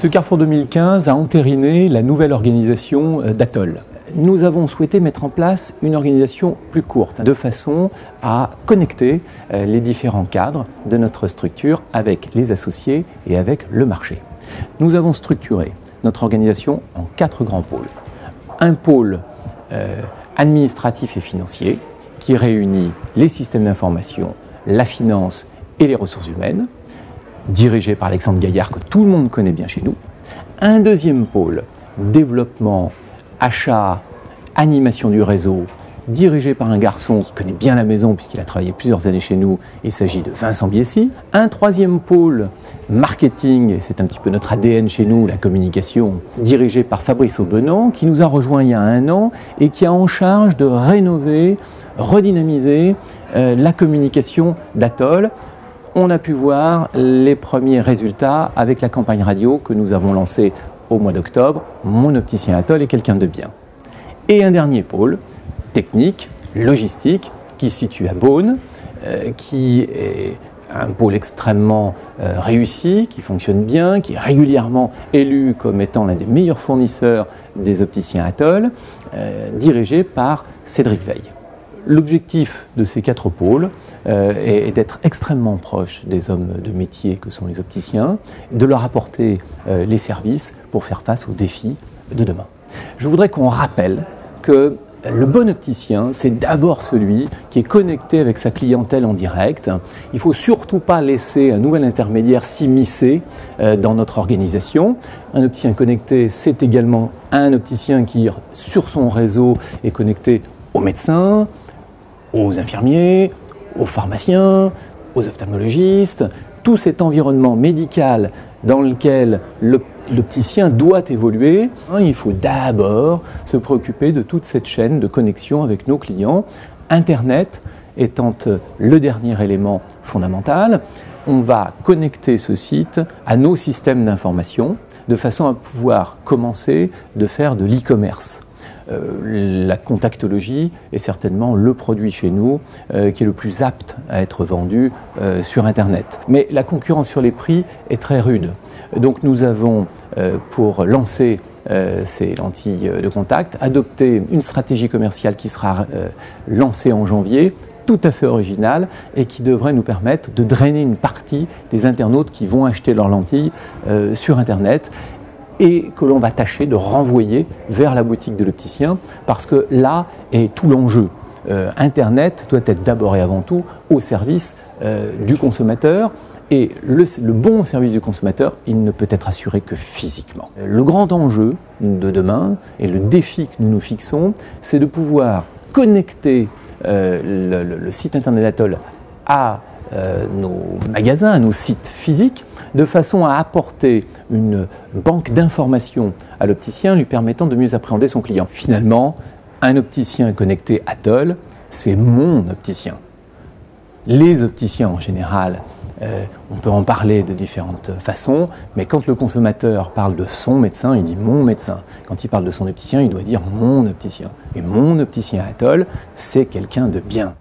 Ce Carrefour 2015 a entériné la nouvelle organisation d'Atoll. Nous avons souhaité mettre en place une organisation plus courte, de façon à connecter les différents cadres de notre structure avec les associés et avec le marché. Nous avons structuré notre organisation en 4 grands pôles. Un pôle administratif et financier qui réunit les systèmes d'information, la finance et les ressources humaines, dirigé par Alexandre Gaillard, que tout le monde connaît bien chez nous. Un deuxième pôle, développement, achat, animation du réseau, dirigé par un garçon qui connaît bien la maison puisqu'il a travaillé plusieurs années chez nous, il s'agit de Vincent Biessy. Un troisième pôle, marketing, et c'est un petit peu notre ADN chez nous, la communication, dirigé par Fabrice Aubenon, qui nous a rejoint il y a 1 an et qui a en charge de rénover, redynamiser la communication d'Atoll. On a pu voir les premiers résultats avec la campagne radio que nous avons lancée au mois d'octobre, Mon opticien Atoll est quelqu'un de bien. Et un dernier pôle, technique, logistique, qui se situe à Beaune, qui est un pôle extrêmement réussi, qui fonctionne bien, qui est régulièrement élu comme étant l'un des meilleurs fournisseurs des opticiens Atoll, dirigé par Cédric Veil. L'objectif de ces 4 pôles est d'être extrêmement proche des hommes de métier que sont les opticiens, de leur apporter les services pour faire face aux défis de demain. Je voudrais qu'on rappelle que le bon opticien, c'est d'abord celui qui est connecté avec sa clientèle en direct. Il ne faut surtout pas laisser un nouvel intermédiaire s'immiscer dans notre organisation. Un opticien connecté, c'est également un opticien qui, sur son réseau, est connecté aux médecins, aux infirmiers, aux pharmaciens, aux ophtalmologistes, tout cet environnement médical dans lequel l'opticien doit évoluer. Il faut d'abord se préoccuper de toute cette chaîne de connexion avec nos clients, Internet étant le dernier élément fondamental. On va connecter ce site à nos systèmes d'information de façon à pouvoir commencer de faire de l'e-commerce. La contactologie est certainement le produit chez nous qui est le plus apte à être vendu sur Internet. Mais la concurrence sur les prix est très rude. Donc nous avons, pour lancer ces lentilles de contact, adopté une stratégie commerciale qui sera lancée en janvier, tout à fait originale et qui devrait nous permettre de drainer une partie des internautes qui vont acheter leurs lentilles sur Internet, et que l'on va tâcher de renvoyer vers la boutique de l'opticien, parce que là est tout l'enjeu. Internet doit être d'abord et avant tout au service du consommateur, et le bon service du consommateur, il ne peut être assuré que physiquement. Le grand enjeu de demain, et le défi que nous nous fixons, c'est de pouvoir connecter le site internet d'Atoll à nos magasins, à nos sites physiques, de façon à apporter une banque d'informations à l'opticien lui permettant de mieux appréhender son client. Finalement, un opticien connecté Atoll, c'est mon opticien. Les opticiens en général, on peut en parler de différentes façons, mais quand le consommateur parle de son médecin, il dit mon médecin. Quand il parle de son opticien, il doit dire mon opticien. Et mon opticien Atoll, c'est quelqu'un de bien.